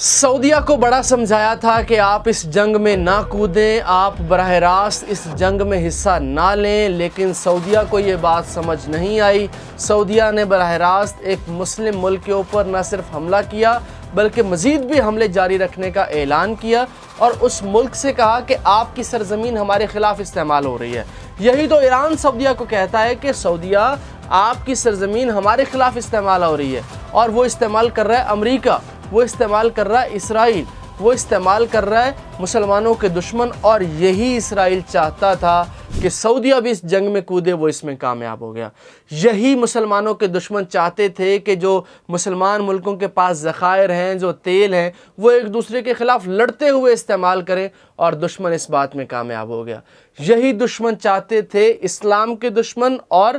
سعودیہ کو بڑا سمجھایا تھا کہ آپ اس جنگ میں نہ کودیں، آپ براہ راست اس جنگ میں حصہ نہ لیں، لیکن سعودیہ کو یہ بات سمجھ نہیں آئی۔ سعودیہ نے براہ راست ایک مسلم ملک کے اوپر نہ صرف حملہ کیا بلکہ مزید بھی حملے جاری رکھنے کا اعلان کیا اور اس ملک سے کہا کہ آپ کی سرزمین ہمارے خلاف استعمال ہو رہی ہے۔ یہی تو ایران سعودیہ کو کہتا ہے کہ سعودیہ آپ کی سرزمین ہمارے خلاف استعمال ہو رہی ہے، اور وہ استعمال کر رہا ہے امریکہ، وہ استعمال کر رہا ہے اسرائیل، وہ استعمال کر رہا ہے مسلمانوں کے دشمن، اور یہی اسرائیل چاہتا تھا کہ سعودیہ بھی اس جنگ میں کودے، وہ اس میں کامیاب ہو گیا۔ یہی مسلمانوں کے دشمن چاہتے تھے کہ جو مسلمان ملکوں کے پاس ذخائر ہیں، جو تیل ہیں، وہ ایک دوسرے کے خلاف لڑتے ہوئے استعمال کریں، اور دشمن اس بات میں کامیاب ہو گیا۔ یہی دشمن چاہتے تھے، اسلام کے دشمن اور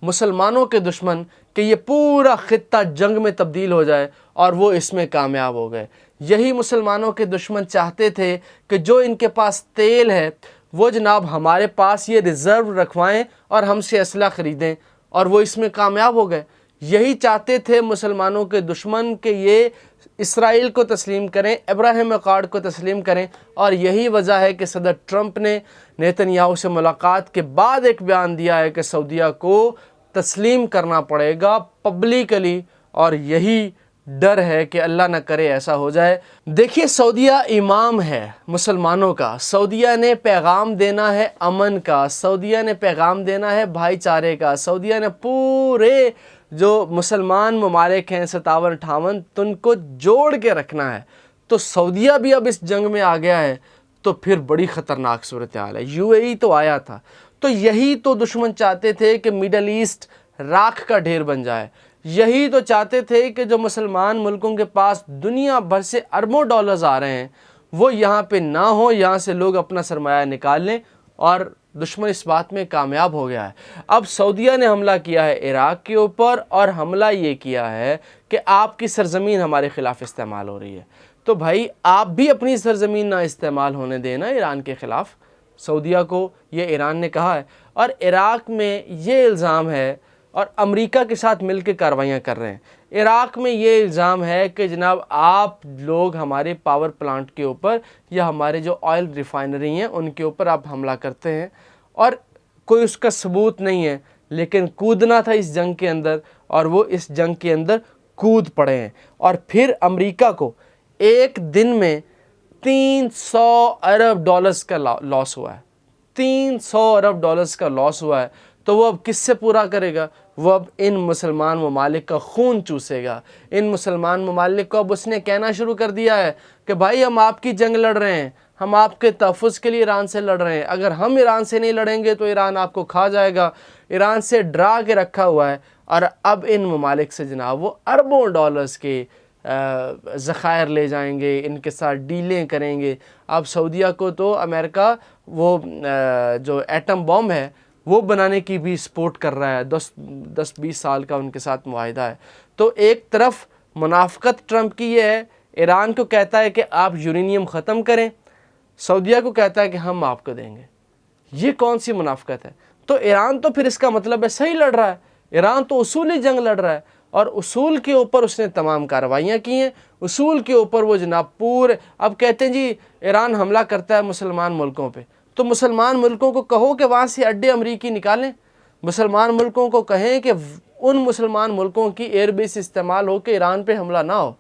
مسلمانوں کے دشمن، کہ یہ پورا خطہ جنگ میں تبدیل ہو جائے، اور وہ اس میں کامیاب ہو گئے۔ یہی مسلمانوں کے دشمن چاہتے تھے کہ جو ان کے پاس تیل ہے وہ جناب ہمارے پاس یہ ریزرو رکھوائیں اور ہم سے اسلحہ خریدیں، اور وہ اس میں کامیاب ہو گئے۔ یہی چاہتے تھے مسلمانوں کے دشمن کہ یہ اسرائیل کو تسلیم کریں، ابراہیم اکارڈ کو تسلیم کریں، اور یہی وجہ ہے کہ صدر ٹرمپ نے نیتن یاہو سے ملاقات کے بعد ایک بیان دیا ہے کہ سعودیہ کو تسلیم کرنا پڑے گا پبلکلی، اور یہی ڈر ہے کہ اللہ نہ کرے ایسا ہو جائے۔ دیکھیے، سعودیہ امام ہے مسلمانوں کا، سعودیہ نے پیغام دینا ہے امن کا، سعودیہ نے پیغام دینا ہے بھائی چارے کا، سعودیہ نے پورے جو مسلمان ممالک ہیں 57-58 ان کو جوڑ کے رکھنا ہے۔ تو سعودیہ بھی اب اس جنگ میں آ گیا ہے تو پھر بڑی خطرناک صورتحال ہے۔ UAE تو آیا تھا، تو یہی تو دشمن چاہتے تھے کہ مڈل ایسٹ راکھ کا ڈھیر بن جائے۔ یہی تو چاہتے تھے کہ جو مسلمان ملکوں کے پاس دنیا بھر سے اربوں ڈالرز آ رہے ہیں وہ یہاں پہ نہ ہو، یہاں سے لوگ اپنا سرمایہ نکال لیں، اور دشمن اس بات میں کامیاب ہو گیا ہے۔ اب سعودیہ نے حملہ کیا ہے عراق کے اوپر، اور حملہ یہ کیا ہے کہ آپ کی سرزمین ہمارے خلاف استعمال ہو رہی ہے۔ تو بھائی آپ بھی اپنی سرزمین نہ استعمال ہونے دینا ایران کے خلاف۔ سعودیہ کو یہ ایران نے کہا ہے، اور عراق میں یہ الزام ہے، اور امریکہ کے ساتھ مل کے کارروائیاں کر رہے ہیں۔ عراق میں یہ الزام ہے کہ جناب آپ لوگ ہمارے پاور پلانٹ کے اوپر یا ہمارے جو آئل ریفائنری ہیں ان کے اوپر آپ حملہ کرتے ہیں، اور کوئی اس کا ثبوت نہیں ہے، لیکن کودنا تھا اس جنگ کے اندر، اور وہ اس جنگ کے اندر کود پڑے ہیں۔ اور پھر امریکہ کو ایک دن میں $300 ارب کا لاس ہوا ہے، $300 ارب کا لاس ہوا ہے۔ تو وہ اب کس سے پورا کرے گا؟ وہ اب ان مسلمان ممالک کا خون چوسے گا۔ ان مسلمان ممالک کو اب اس نے کہنا شروع کر دیا ہے کہ بھائی ہم آپ کی جنگ لڑ رہے ہیں، ہم آپ کے تحفظ کے لیے ایران سے لڑ رہے ہیں، اگر ہم ایران سے نہیں لڑیں گے تو ایران آپ کو کھا جائے گا۔ ایران سے ڈرا کے رکھا ہوا ہے، اور اب ان ممالک سے جناب وہ اربوں ڈالرز کے ذخائر لے جائیں گے، ان کے ساتھ ڈیلیں کریں گے۔ اب سعودیہ کو تو امریکہ وہ جو ایٹم بم ہے وہ بنانے کی بھی سپورٹ کر رہا ہے، 10-20 سال کا ان کے ساتھ معاہدہ ہے۔ تو ایک طرف منافقت ٹرمپ کی یہ ہے، ایران کو کہتا ہے کہ آپ یورینیم ختم کریں، سعودیہ کو کہتا ہے کہ ہم آپ کو دیں گے۔ یہ کون سی منافقت ہے؟ تو ایران تو پھر اس کا مطلب ہے صحیح لڑ رہا ہے، ایران تو اصولی جنگ لڑ رہا ہے، اور اصول کے اوپر اس نے تمام کارروائیاں کی ہیں، اصول کے اوپر وہ جناب پورے اب کہتے ہیں جی ایران حملہ کرتا ہے مسلمان ملکوں پہ، تو مسلمان ملکوں کو کہو کہ وہاں سے اڈے امریکی نکالیں، مسلمان ملکوں کو کہیں کہ ان مسلمان ملکوں کی ایئر بیس استعمال ہو کہ ایران پہ حملہ نہ ہو۔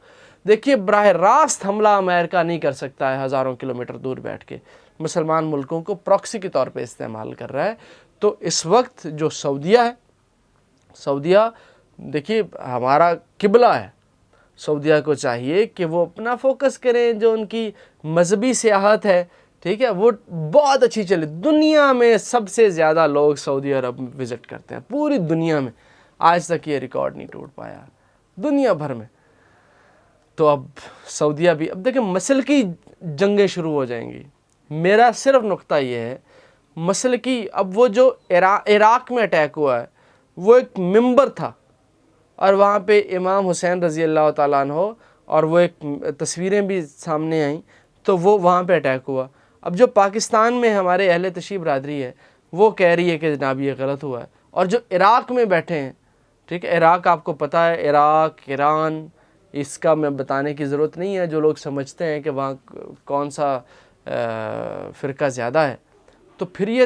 دیکھیے، براہ راست حملہ امریکہ نہیں کر سکتا ہے، ہزاروں کلومیٹر دور بیٹھ کے مسلمان ملکوں کو پراکسی کے طور پہ استعمال کر رہا ہے۔ تو اس وقت جو سعودیہ ہے، سعودیہ دیکھیے ہمارا قبلہ ہے، سعودیہ کو چاہیے کہ وہ اپنا فوکس کریں، جو ان کی مذہبی سیاحت ہے، ٹھیک ہے، وہ بہت اچھی چلے۔ دنیا میں سب سے زیادہ لوگ سعودی عرب وزٹ کرتے ہیں، پوری دنیا میں، آج تک یہ ریکارڈ نہیں ٹوٹ پایا دنیا بھر میں۔ تو اب سعودیہ بھی اب دیکھیں مسلکی جنگیں شروع ہو جائیں گی۔ میرا صرف نقطہ یہ ہے مسلکی، اب وہ جو عراق میں اٹیک ہوا ہے وہ ایک منبر تھا، اور وہاں پہ امام حسین رضی اللہ تعالیٰ عنہ، اور وہ ایک تصویریں بھی سامنے آئیں، تو وہ وہاں پہ اٹیک ہوا۔ اب جو پاکستان میں ہمارے اہل تشیع برادری ہے وہ کہہ رہی ہے کہ جناب یہ غلط ہوا ہے، اور جو عراق میں بیٹھے ہیں، ٹھیک ہے، عراق آپ کو پتہ ہے، عراق، ایران، اس کا میں بتانے کی ضرورت نہیں ہے. جو لوگ سمجھتے ہیں کہ وہاں کون سا فرقہ زیادہ ہے، تو پھر یہ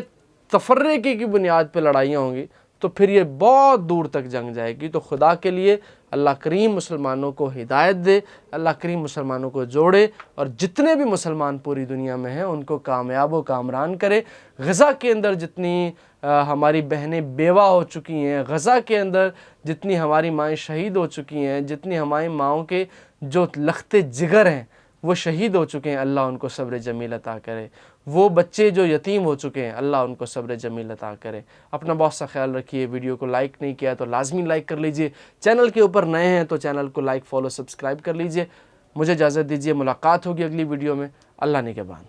تفرقے کی بنیاد پہ لڑائیاں ہوں گی، تو پھر یہ بہت دور تک جنگ جائے گی. تو خدا کے لیے اللہ کریم مسلمانوں کو ہدایت دے، اللہ کریم مسلمانوں کو جوڑے، اور جتنے بھی مسلمان پوری دنیا میں ہیں ان کو کامیاب و کامران کرے. غزہ کے اندر جتنی ہماری بہنیں بیوہ ہو چکی ہیں، غزہ کے اندر جتنی ہماری مائیں شہید ہو چکی ہیں، جتنی ہماری ماؤں کے جو لختے جگر ہیں وہ شہید ہو چکے ہیں، اللہ ان کو صبر جمیل عطا کرے. وہ بچے جو یتیم ہو چکے ہیں، اللہ ان کو صبر جمیل عطا کرے. اپنا بہت سا خیال رکھیے. ویڈیو کو لائک نہیں کیا تو لازمی لائک کر لیجئے. چینل کے اوپر نئے ہیں تو چینل کو لائک، فالو، سبسکرائب کر لیجئے. مجھے اجازت دیجیے، ملاقات ہوگی اگلی ویڈیو میں. اللہ نگہبان.